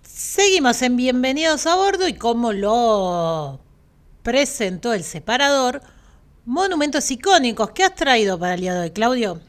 Seguimos en Bienvenidos a Bordo y como lo presentó el separador, monumentos icónicos. ¿Qué has traído para el día de hoy, Claudio?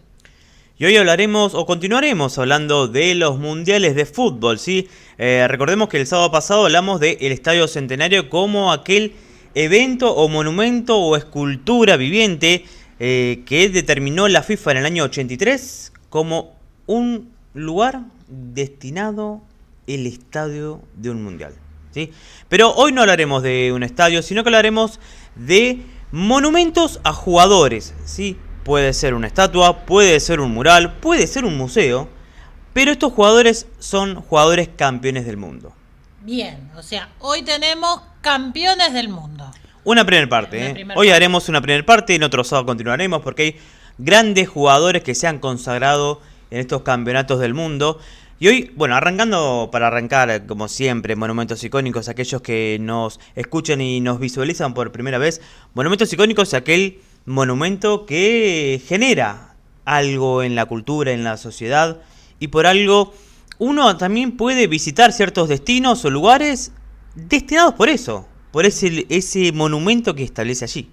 Y hoy hablaremos o continuaremos hablando de los mundiales de fútbol, ¿sí? Recordemos que el sábado pasado hablamos del Estadio Centenario como aquel evento o monumento o escultura viviente que determinó la FIFA en el año 83 como un lugar destinado el estadio de un mundial, ¿sí? Pero hoy no hablaremos de un estadio, sino que hablaremos de monumentos a jugadores, ¿sí? Puede ser una estatua, puede ser un mural, puede ser un museo, pero estos jugadores son jugadores campeones del mundo. Bien, o sea, hoy tenemos campeones del mundo. Una primera parte, Hoy haremos una primera parte, en otro sábado continuaremos porque hay grandes jugadores que se han consagrado en estos campeonatos del mundo. Y hoy, bueno, para arrancar, como siempre, monumentos icónicos, aquellos que nos escuchan y nos visualizan por primera vez, monumentos icónicos, aquel monumento que genera algo en la cultura, en la sociedad, y por algo uno también puede visitar ciertos destinos o lugares destinados por eso, por ese monumento que establece allí.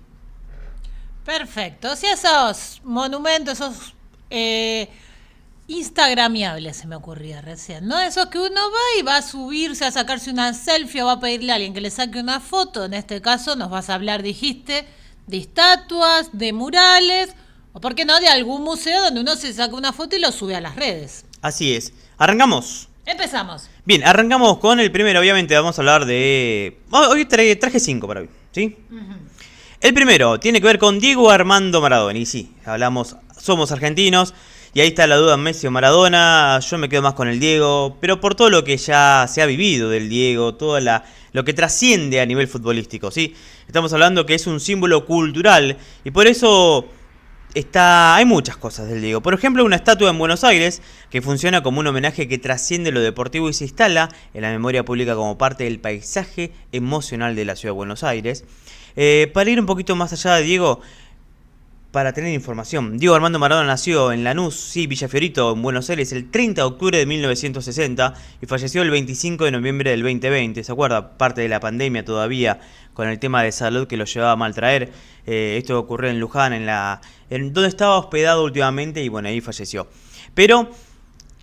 Perfecto, si esos monumentos, esos instagramiables se me ocurría recién, ¿no? Esos que uno va y va a subirse a sacarse una selfie o va a pedirle a alguien que le saque una foto. En este caso nos vas a hablar, dijiste, de estatuas, de murales, o por qué no, de algún museo donde uno se saca una foto y lo sube a las redes. Así es. ¿Arrancamos? Empezamos. Bien, arrancamos con el primero. Obviamente vamos a hablar de... Hoy traje 5 para hoy, ¿sí? Uh-huh. El primero tiene que ver con Diego Armando Maradona. Y sí, somos argentinos. Y ahí está la duda, Messi o Maradona. Yo me quedo más con el Diego, pero por todo lo que ya se ha vivido del Diego, todo lo que trasciende a nivel futbolístico, ¿sí? Estamos hablando que es un símbolo cultural y por eso hay muchas cosas del Diego. Por ejemplo, una estatua en Buenos Aires que funciona como un homenaje que trasciende lo deportivo y se instala en la memoria pública como parte del paisaje emocional de la ciudad de Buenos Aires. Para ir un poquito más allá de Diego, para tener información, Diego Armando Maradona nació en Lanús, sí, Villa Fiorito, en Buenos Aires, el 30 de octubre de 1960 y falleció el 25 de noviembre del 2020. ¿Se acuerda? Parte de la pandemia todavía, con el tema de salud que lo llevaba a maltraer. Esto ocurrió en Luján, en donde estaba hospedado últimamente, y bueno, ahí falleció. Pero,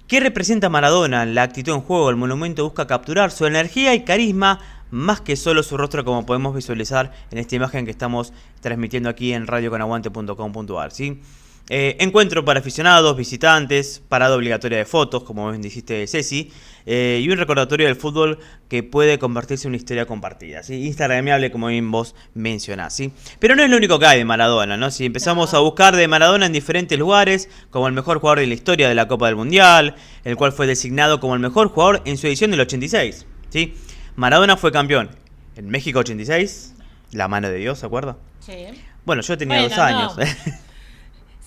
¿qué representa Maradona? La actitud en juego, el monumento busca capturar su energía y carisma, más que solo su rostro, como podemos visualizar en esta imagen que estamos transmitiendo aquí en radioconaguante.com.ar, ¿sí? Encuentro para aficionados, visitantes, parada obligatoria de fotos, como bien dijiste, Ceci, y un recordatorio del fútbol que puede convertirse en una historia compartida, ¿sí? Instagramable, como bien vos mencionás, ¿sí? Pero no es lo único que hay de Maradona, ¿no? Si empezamos a buscar de Maradona en diferentes lugares, como el mejor jugador de la historia de la Copa del Mundial, el cual fue designado como el mejor jugador en su edición del 86, ¿sí? Maradona fue campeón en México 86, la mano de Dios, ¿se acuerda? Sí. Bueno, yo tenía 2 años. No.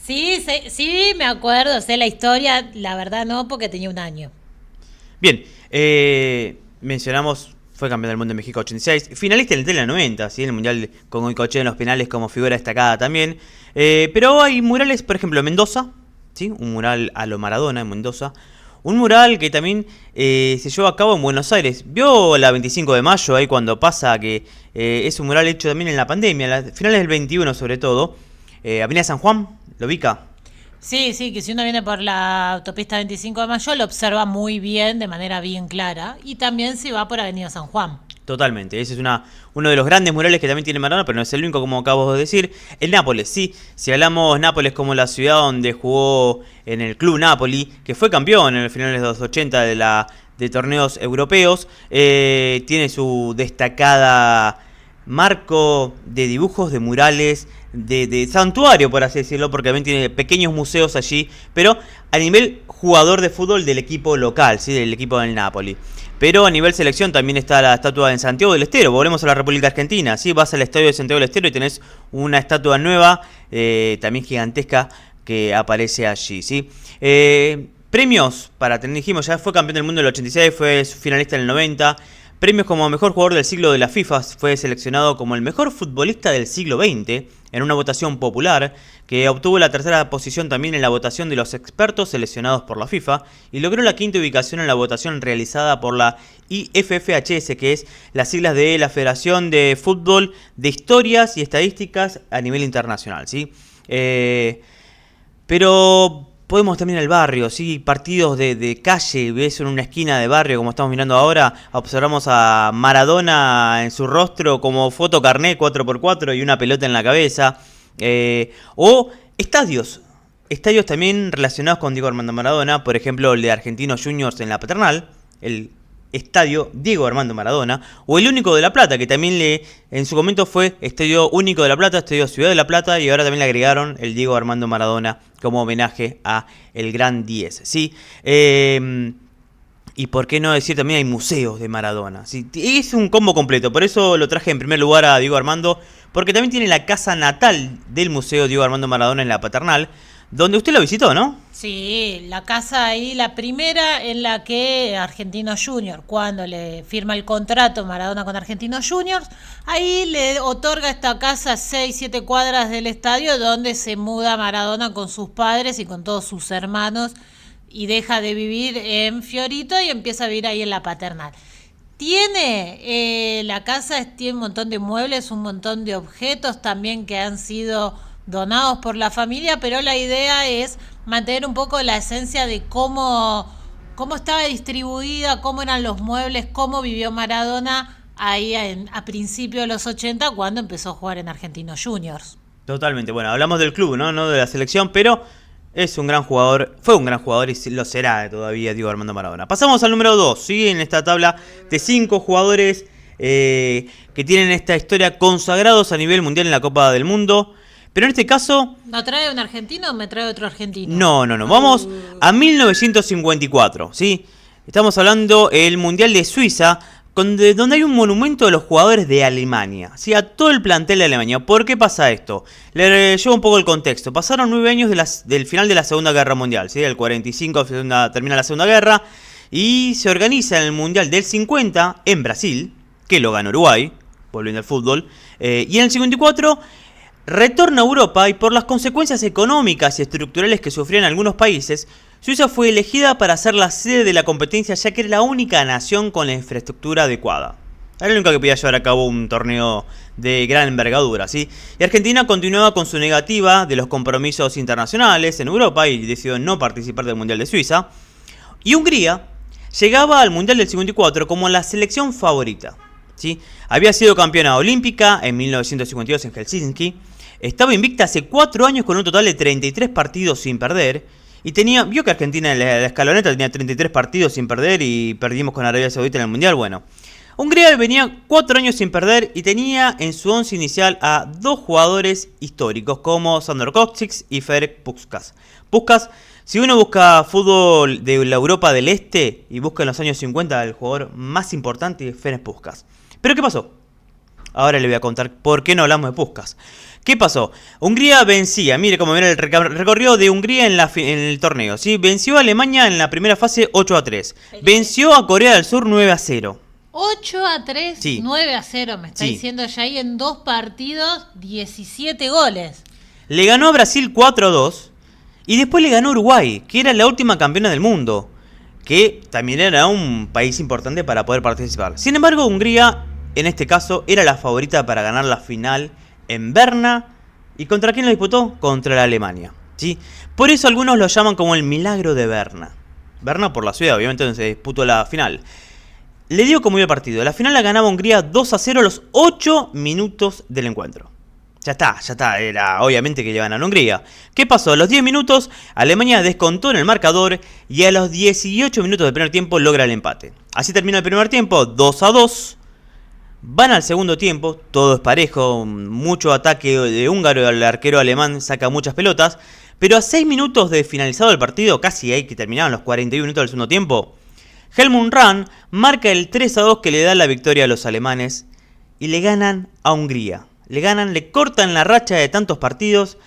Sí, me acuerdo, sé la historia, la verdad no, porque tenía 1 año. Bien, mencionamos, fue campeón del mundo en México 86, finalista en el Tele 90, ¿sí? En el Mundial con Goicoechea en los penales como figura destacada también. Pero hay murales, por ejemplo, en Mendoza, ¿sí? Un mural a lo Maradona en Mendoza. Un mural que también se llevó a cabo en Buenos Aires. ¿Vio la 25 de mayo ahí cuando pasa que es un mural hecho también en la pandemia, a finales del 21 sobre todo? Avenida San Juan, ¿lo ubica? Sí, que si uno viene por la autopista 25 de mayo lo observa muy bien, de manera bien clara. Y también si va por Avenida San Juan. Totalmente, ese es uno de los grandes murales que también tiene Maradona, pero no es el único, como acabo de decir. El Nápoles, sí, si hablamos Nápoles como la ciudad donde jugó en el Club Napoli, que fue campeón en el finales de los 80 de torneos europeos, tiene su destacada marco de dibujos, de murales, de santuario, por así decirlo, porque también tiene pequeños museos allí, pero a nivel jugador de fútbol del equipo local, ¿sí? Del equipo del Napoli. Pero a nivel selección también está la estatua en Santiago del Estero. Volvemos a la República Argentina, ¿sí? Vas al estadio de Santiago del Estero y tenés una estatua nueva, también gigantesca, que aparece allí, ¿sí? Premios para tener, dijimos, ya fue campeón del mundo en el 86, fue finalista en el 90. premios como mejor jugador del siglo de la FIFA, fue seleccionado como el mejor futbolista del siglo XX en una votación popular, que obtuvo la tercera posición también en la votación de los expertos seleccionados por la FIFA y logró la quinta ubicación en la votación realizada por la IFFHS, que es las siglas de la Federación de Fútbol de Historias y Estadísticas a nivel internacional, ¿sí? Pero podemos también el barrio, ¿sí? Partidos de calle, ves en una esquina de barrio, como estamos mirando ahora, observamos a Maradona en su rostro como foto carné 4x4 y una pelota en la cabeza. O estadios también relacionados con Diego Armando Maradona, por ejemplo el de Argentinos Juniors en la Paternal, el Estadio Diego Armando Maradona, o el Único de La Plata, que también en su momento fue Estadio Único de La Plata, Estadio Ciudad de La Plata, y ahora también le agregaron el Diego Armando Maradona como homenaje a el Gran 10, ¿sí? Y por qué no decir también hay museos de Maradona, ¿sí? Es un combo completo, por eso lo traje en primer lugar a Diego Armando, porque también tiene la casa natal del Museo Diego Armando Maradona en la Paternal, donde usted lo visitó, ¿no? Sí, la casa ahí, la primera en la que Argentinos Juniors, cuando le firma el contrato Maradona con Argentinos Juniors, ahí le otorga esta casa a 6-7 cuadras del estadio, donde se muda Maradona con sus padres y con todos sus hermanos y deja de vivir en Fiorito y empieza a vivir ahí en la Paternal. La casa tiene un montón de muebles, un montón de objetos también que han sido donados por la familia, pero la idea es mantener un poco la esencia de cómo estaba distribuida, cómo eran los muebles, cómo vivió Maradona ahí a principios de los 80 cuando empezó a jugar en Argentinos Juniors. Totalmente, bueno, hablamos del club, no de la selección, pero es un gran jugador, fue un gran jugador y lo será todavía Diego Armando Maradona. Pasamos al número 2, ¿sí? En esta tabla de 5 jugadores que tienen esta historia consagrados a nivel mundial en la Copa del Mundo. Pero en este caso... ¿No trae un argentino o me trae otro argentino? No. Vamos a 1954, ¿sí? Estamos hablando del Mundial de Suiza, donde hay un monumento de los jugadores de Alemania, ¿sí? A todo el plantel de Alemania. ¿Por qué pasa esto? Le llevo un poco el contexto. Pasaron 9 años del final de la Segunda Guerra Mundial, ¿sí? El 45 termina la Segunda Guerra y se organiza el Mundial del 50 en Brasil, que lo ganó Uruguay, volviendo al fútbol, y en el 54... retorna a Europa y por las consecuencias económicas y estructurales que sufrían algunos países, Suiza fue elegida para ser la sede de la competencia, ya que era la única nación con la infraestructura adecuada. Era la única que podía llevar a cabo un torneo de gran envergadura, ¿sí? Y Argentina continuaba con su negativa de los compromisos internacionales en Europa y decidió no participar del Mundial de Suiza. Y Hungría llegaba al Mundial del 54 como la selección favorita, ¿sí? Había sido campeona olímpica en 1952 en Helsinki. Estaba invicta hace 4 años con un total de 33 partidos sin perder. Y vio que Argentina en la escaloneta tenía 33 partidos sin perder y perdimos con Arabia Saudita en el Mundial. Bueno, Hungría venía 4 años sin perder y tenía en su once inicial a 2 jugadores históricos como Sandor Kostic y Ferenc Puskás. Puskás, si uno busca fútbol de la Europa del Este y busca en los años 50, el jugador más importante es Ferenc Puskás. ¿Pero qué pasó? Ahora le voy a contar por qué no hablamos de Puskás. ¿Qué pasó? Hungría vencía, mire cómo viene el recorrido de Hungría en el torneo, ¿sí? Venció a Alemania en la primera fase 8-3. Venció a Corea del Sur 9-0. 8-3, sí. 9-0, me está diciendo ya ahí en 2 partidos, 17 goles. Le ganó a Brasil 4-2 y después le ganó a Uruguay, que era la última campeona del mundo, que también era un país importante para poder participar. Sin embargo, Hungría, en este caso, era la favorita para ganar la final en Berna. ¿Y contra quién lo disputó? Contra la Alemania, ¿sí? Por eso algunos lo llaman como el milagro de Berna. Berna por la ciudad, obviamente, donde se disputó la final. Le digo cómo iba el partido. La final la ganaba Hungría 2-0 a los 8 minutos del encuentro. Ya está, era obviamente que llevan a Hungría. ¿Qué pasó? A los 10 minutos, Alemania descontó en el marcador y a los 18 minutos del primer tiempo logra el empate. Así termina el primer tiempo, 2-2. Van al segundo tiempo, todo es parejo, mucho ataque de húngaro, el arquero alemán saca muchas pelotas, pero a 6 minutos de finalizado el partido, casi ahí que terminaban los 41 minutos del segundo tiempo, Helmut Rahn marca el 3-2 que le da la victoria a los alemanes y le ganan a Hungría. Le cortan la racha de tantos partidos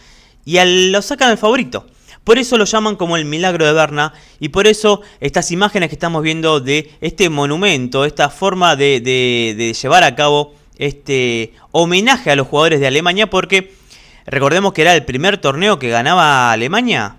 y lo sacan al favorito. Por eso lo llaman como el milagro de Berna y por eso estas imágenes que estamos viendo de este monumento, esta forma de llevar a cabo este homenaje a los jugadores de Alemania, porque recordemos que era el primer torneo que ganaba Alemania,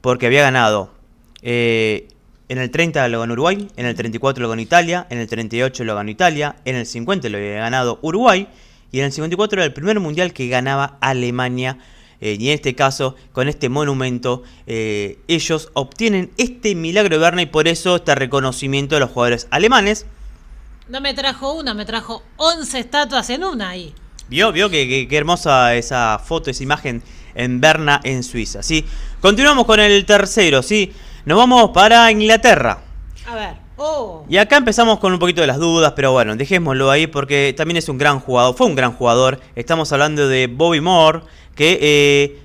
porque había ganado en el 30 lo ganó Uruguay, en el 34 lo ganó Italia, en el 38 lo ganó Italia, en el 50 lo había ganado Uruguay y en el 54 era el primer mundial que ganaba Alemania. Y en este caso, con este monumento, ellos obtienen este milagro de Berna y por eso este reconocimiento de los jugadores alemanes. No me trajo una, me trajo 11 estatuas en una ahí. Vio que hermosa esa foto, esa imagen en Berna, en Suiza, ¿sí? Continuamos con el tercero, ¿sí? Nos vamos para Inglaterra. A ver. Y acá empezamos con un poquito de las dudas, pero bueno, dejémoslo ahí porque también es un gran jugador, fue un gran jugador. Estamos hablando de Bobby Moore, que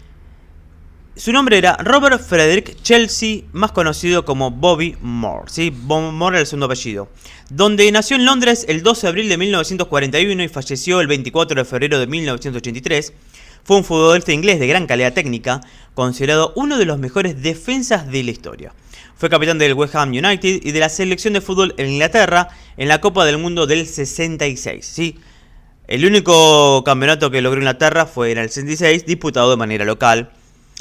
su nombre era Robert Frederick Chelsea, más conocido como Bobby Moore, ¿sí? Bobby Moore era el segundo apellido. Donde nació en Londres el 12 de abril de 1941 y falleció el 24 de febrero de 1983. Fue un futbolista inglés de gran calidad técnica, considerado uno de los mejores defensas de la historia. Fue capitán del West Ham United y de la selección de fútbol en Inglaterra en la Copa del Mundo del 66. ¿Sí? El único campeonato que logró Inglaterra fue en el 66, disputado de manera local.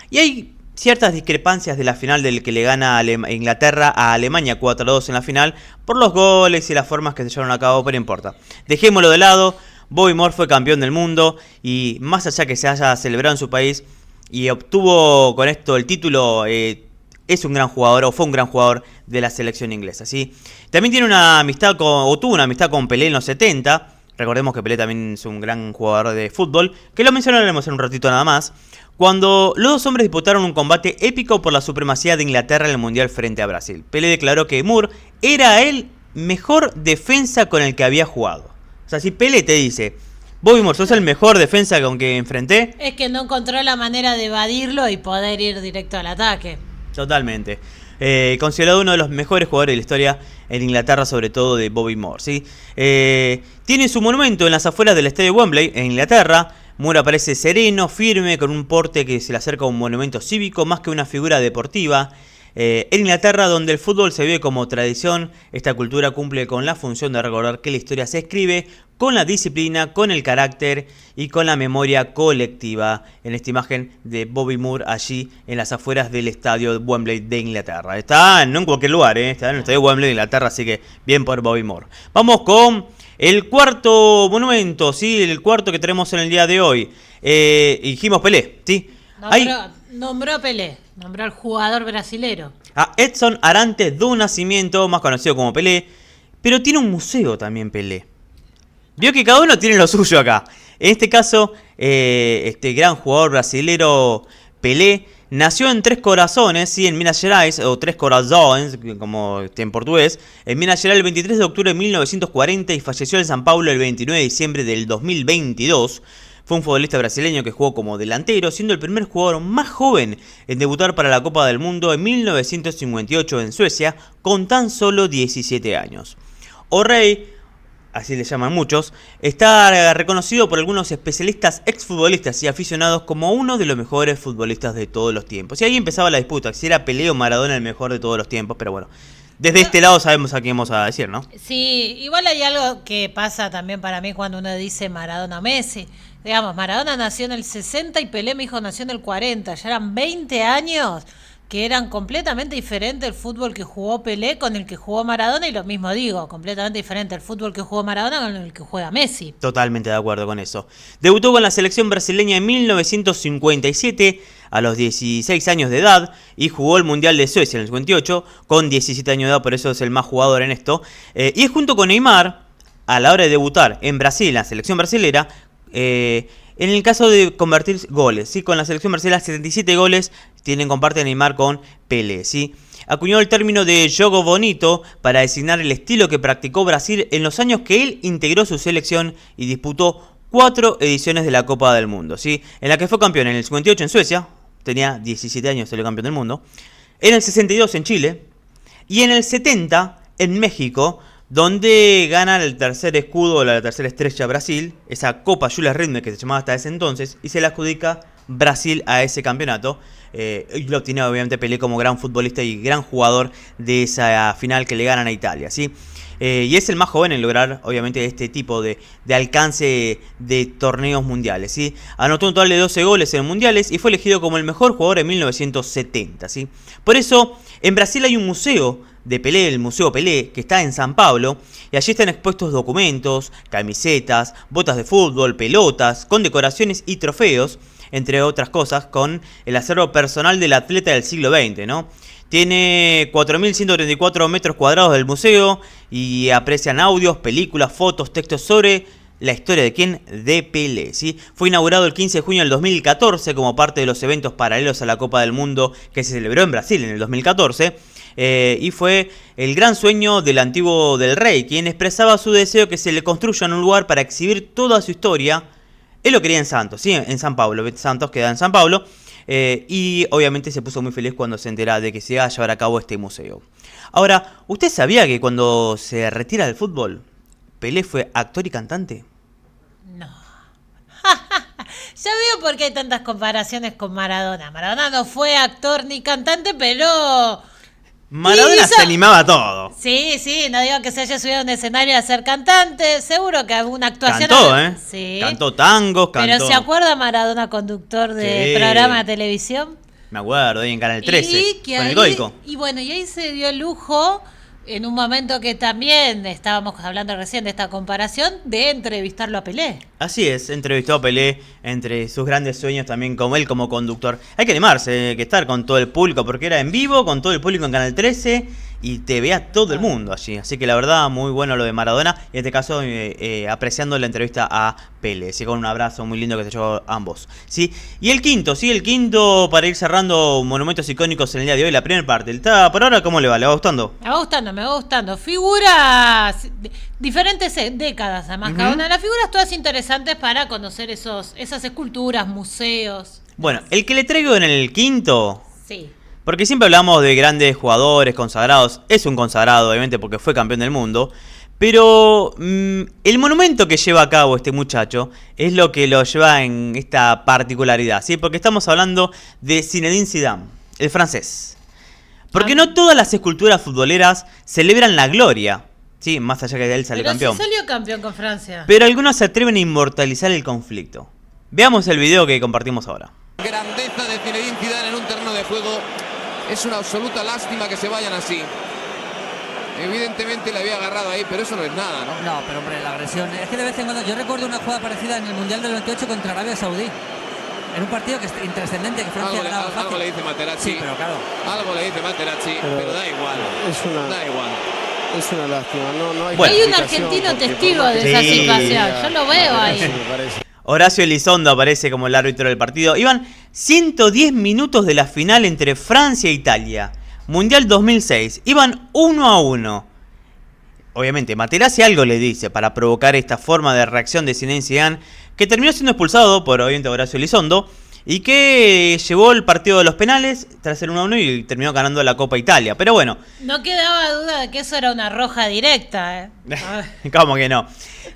Y hay ciertas discrepancias de la final del que le gana a Inglaterra a Alemania 4-2 en la final por los goles y las formas que se llevaron a cabo, pero no importa. Dejémoslo de lado. Bobby Moore fue campeón del mundo y más allá que se haya celebrado en su país y obtuvo con esto el título, es un gran jugador o fue un gran jugador de la selección inglesa, ¿sí? También tiene una amistad tuvo una amistad con Pelé en los 70. Recordemos que Pelé también es un gran jugador de fútbol, que lo mencionaremos en un ratito nada más. Cuando los dos hombres disputaron un combate épico por la supremacía de Inglaterra en el Mundial frente a Brasil. Pelé declaró que Moore era el mejor defensa con el que había jugado. O sea, si Pelé te dice, Bobby Moore, sos el mejor defensa con que enfrenté, es que no encontró la manera de evadirlo y poder ir directo al ataque. Totalmente. Considerado uno de los mejores jugadores de la historia en Inglaterra, sobre todo de Bobby Moore, ¿sí? Tiene su monumento en las afueras del estadio Wembley, en Inglaterra. Moore aparece sereno, firme, con un porte que se le acerca a un monumento cívico más que una figura deportiva. En Inglaterra, donde el fútbol se ve como tradición, esta cultura cumple con la función de recordar que la historia se escribe con la disciplina, con el carácter y con la memoria colectiva. En esta imagen de Bobby Moore allí en las afueras del estadio Wembley de Inglaterra. Está no en cualquier lugar, está en el estadio Wembley de Inglaterra, así que bien por Bobby Moore. Vamos con el cuarto monumento, ¿sí? El cuarto que tenemos en el día de hoy. Dijimos Pelé, ¿sí? Nombró a Pelé, nombró al jugador brasilero. A Edson Arantes do Nascimento, más conocido como Pelé, pero tiene un museo también Pelé. Vio que cada uno tiene lo suyo acá. En este caso, este gran jugador brasilero Pelé nació en Tres Corazones, ¿sí? En Minas Gerais, o Tres Corazones, como en portugués, en Minas Gerais el 23 de octubre de 1940 y falleció en San Paulo el 29 de diciembre del 2022. Fue un futbolista brasileño que jugó como delantero, siendo el primer jugador más joven en debutar para la Copa del Mundo en 1958 en Suecia, con tan solo 17 años. O Rei, así le llaman muchos, está reconocido por algunos especialistas, exfutbolistas y aficionados como uno de los mejores futbolistas de todos los tiempos. Y ahí empezaba la disputa, si era Pelé o Maradona el mejor de todos los tiempos, pero bueno. Desde este lado sabemos a quién vamos a decir, ¿no? Sí, igual hay algo que pasa también para mí cuando uno dice Maradona Messi. Digamos, Maradona nació en el 60 y Pelé, mi hijo, nació en el 40. Ya eran 20 años que eran completamente diferentes el fútbol que jugó Pelé con el que jugó Maradona. Y lo mismo digo, completamente diferente el fútbol que jugó Maradona con el que juega Messi. Totalmente de acuerdo con eso. Debutó con la selección brasileña en 1957 a los 16 años de edad y jugó el Mundial de Suecia en el 58 con 17 años de edad, por eso es el más jugador en esto. Y es junto con Neymar, a la hora de debutar en Brasil, la selección brasilera, en el caso de convertir goles, ¿sí? Con la selección brasileña 77 goles comparte Neymar con Pelé, ¿sí? Acuñó el término de jogo bonito para designar el estilo que practicó Brasil en los años que él integró su selección y disputó 4 ediciones de la Copa del Mundo, ¿sí? En la que fue campeón en el 58 en Suecia, tenía 17 años, salió campeón del mundo, en el 62 en Chile y en el 70 en México, donde gana el tercer escudo, la tercera estrella Brasil, esa Copa Jules Rimet que se llamaba hasta ese entonces, y se la adjudica Brasil a ese campeonato. Y lo obtiene obviamente Pelé como gran futbolista y gran jugador de esa final que le ganan a Italia, ¿sí? Y es el más joven en lograr obviamente este tipo de alcance de torneos mundiales, ¿sí? Anotó un total de 12 goles en mundiales y fue elegido como el mejor jugador en 1970, ¿sí? Por eso en Brasil hay un museo de Pelé, el Museo Pelé, que está en San Pablo, y allí están expuestos documentos, camisetas, botas de fútbol, pelotas, con decoraciones y trofeos, entre otras cosas, con el acervo personal del atleta del siglo XX, ¿no? Tiene 4.134 metros cuadrados del museo y aprecian audios, películas, fotos, textos sobre la historia de quién, de Pelé, ¿sí? Fue inaugurado el 15 de junio del 2014 como parte de los eventos paralelos a la Copa del Mundo que se celebró en Brasil en el 2014. Y fue el gran sueño del antiguo del rey, quien expresaba su deseo que se le construya un lugar para exhibir toda su historia. Él lo quería en Santos, ¿sí? En San Pablo. Santos queda en San Pablo. Y obviamente se puso muy feliz cuando se entera de que se iba a llevar a cabo este museo. Ahora, ¿usted sabía que cuando se retira del fútbol, Pelé fue actor y cantante? No. Ya veo por qué hay tantas comparaciones con Maradona. Maradona no fue actor ni cantante, pero... Maradona se animaba a todo. Sí, no digo que se haya subido a un escenario a ser cantante. Seguro que alguna actuación... Cantó, ¿eh? Sí. Cantó tangos, cantó... Pero ¿se acuerda Maradona, conductor de programa de televisión? Me acuerdo, ahí en Canal 13, con el Goico. Y bueno, y ahí se dio el lujo, en un momento que también estábamos hablando recién de esta comparación, de entrevistarlo a Pelé. Así es, entrevistó a Pelé, entre sus grandes sueños también como él como conductor. Hay que animarse, que estar con todo el público, porque era en vivo, con todo el público en Canal 13, y te vea todo el mundo allí. Así que la verdad, muy bueno lo de Maradona, y en este caso apreciando la entrevista a Pelé, así con un abrazo muy lindo que se llevó a ambos, ¿sí? Y el quinto para ir cerrando monumentos icónicos en el día de hoy, la primera parte. Por ahora, ¿cómo le va? ¿Le va gustando? Me va gustando. Figuras, diferentes décadas además, cada una de las figuras, todas interesantes para conocer esas esculturas, museos. Bueno, el que le traigo en el quinto... Sí. Porque siempre hablamos de grandes jugadores consagrados. Es un consagrado, obviamente, porque fue campeón del mundo. Pero el monumento que lleva a cabo este muchacho es lo que lo lleva en esta particularidad, ¿sí? Porque estamos hablando de Zinedine Zidane, el francés. Porque no todas las esculturas futboleras celebran la gloria, ¿sí? Más allá que de él sale campeón. Pero sí salió campeón con Francia. Pero algunos se atreven a inmortalizar el conflicto. Veamos el video que compartimos ahora. Grandeza de Zinedine Zidane en un terreno de juego. Es una absoluta lástima que se vayan así. Evidentemente le había agarrado ahí, pero eso no es nada, ¿no? No, pero hombre, la agresión... Es que de vez en cuando... Yo recuerdo una jugada parecida en el Mundial del 98 contra Arabia Saudí. En un partido que es intrascendente, que Francia ganaba fácil. Algo le dice Materazzi. Sí, pero claro. Algo le dice Materazzi, pero da igual. Da igual. Es una lástima. No hay, hay un argentino testigo de esa situación. Yo lo veo ahí. Horacio Elizondo aparece como el árbitro del partido. Iban 110 minutos de la final entre Francia e Italia. Mundial 2006. Iban 1-1. Obviamente, Materazzi algo le dice para provocar esta forma de reacción de Zinedine Zidane, que terminó siendo expulsado por obviamente Horacio Elizondo y que llevó el partido de los penales tras ser 1-1 y terminó ganando la Copa Italia. Pero bueno. No quedaba duda de que eso era una roja directa, ¿eh? ¿Cómo que no?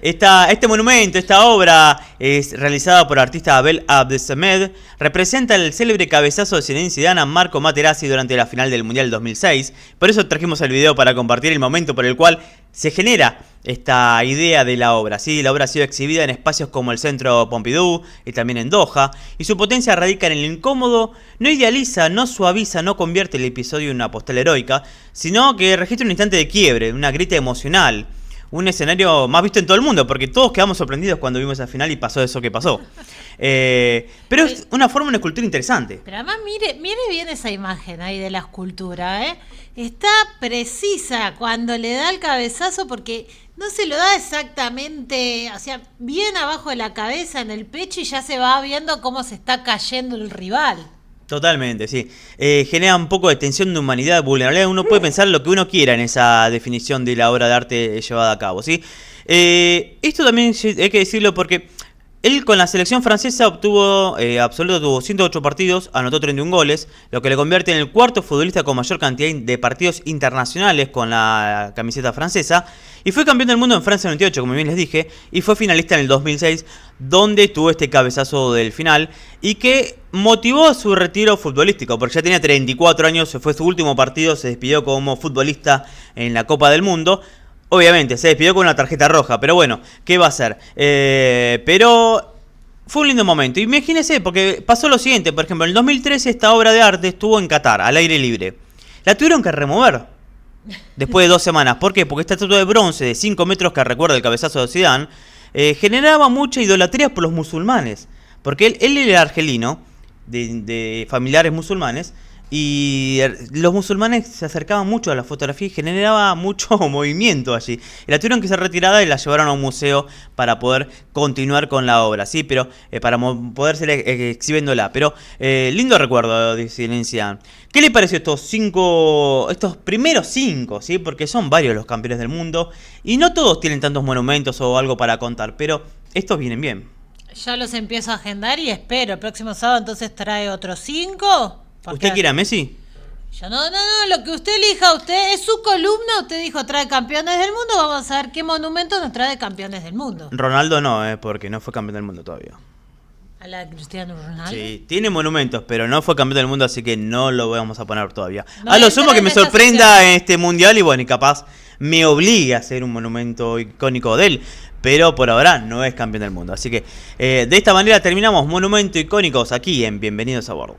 Este monumento, esta obra es realizada por el artista Abel Abdesamed, representa el célebre cabezazo de Zinedine Zidane a Marco Materazzi durante la final del Mundial 2006. Por eso trajimos el video para compartir el momento por el cual se genera esta idea de la obra, ¿sí? La obra ha sido exhibida en espacios como el Centro Pompidou y también en Doha, y su potencia radica en el incómodo, no idealiza, no suaviza, no convierte el episodio en una postal heroica, sino que registra un instante de quiebre, una grita emocional, un escenario más visto en todo el mundo, porque todos quedamos sorprendidos cuando vimos esa final y pasó eso que pasó. Pero es una escultura interesante. Pero además mire bien esa imagen ahí de la escultura, ¿eh? Está precisa cuando le da el cabezazo, porque no se lo da exactamente, o sea, bien abajo de la cabeza, en el pecho, y ya se va viendo cómo se está cayendo el rival. Totalmente, sí. Genera un poco de tensión, de humanidad, vulnerabilidad. Uno puede pensar lo que uno quiera en esa definición de la obra de arte llevada a cabo, ¿sí? Esto también hay que decirlo porque Él con la selección francesa tuvo 108 partidos, anotó 31 goles, lo que le convierte en el cuarto futbolista con mayor cantidad de partidos internacionales con la camiseta francesa. Y fue campeón del mundo en Francia en el 98, como bien les dije, y fue finalista en el 2006, donde tuvo este cabezazo del final y que motivó su retiro futbolístico, porque ya tenía 34 años, fue su último partido, se despidió como futbolista en la Copa del Mundo. Obviamente, se despidió con una tarjeta roja, pero bueno, ¿qué va a hacer? Pero fue un lindo momento. Imagínense, porque pasó lo siguiente, por ejemplo, en el 2013 esta obra de arte estuvo en Qatar, al aire libre. La tuvieron que remover después de 2 semanas. ¿Por qué? Porque esta estatua de bronce de 5 metros que recuerda el cabezazo de Zidane generaba mucha idolatría por los musulmanes. Porque él era argelino, de familiares musulmanes, y los musulmanes se acercaban mucho a la fotografía y generaba mucho movimiento allí. Y la tuvieron que ser retirada y la llevaron a un museo para poder continuar con la obra, ¿sí? Pero para poder ser exhibiéndola. Pero lindo recuerdo, dice Zidane. ¿Qué le pareció estos primeros 5, ¿sí? Porque son varios los campeones del mundo y no todos tienen tantos monumentos o algo para contar, pero estos vienen bien. Ya los empiezo a agendar y espero. El próximo sábado entonces trae otros 5. ¿Usted quiere a Messi? Yo no, lo que usted elija, usted es su columna, usted dijo trae campeones del mundo, vamos a ver qué monumento nos trae campeones del mundo. Ronaldo no, porque no fue campeón del mundo todavía. ¿A la Cristiano Ronaldo? Sí, tiene monumentos, pero no fue campeón del mundo, así que no lo vamos a poner todavía. No A lo sumo que me sorprenda en este mundial y bueno, y capaz me obligue a hacer un monumento icónico de él. Pero por ahora no es campeón del mundo. Así que de esta manera terminamos Monumento Icónicos aquí en Bienvenidos a Bordo.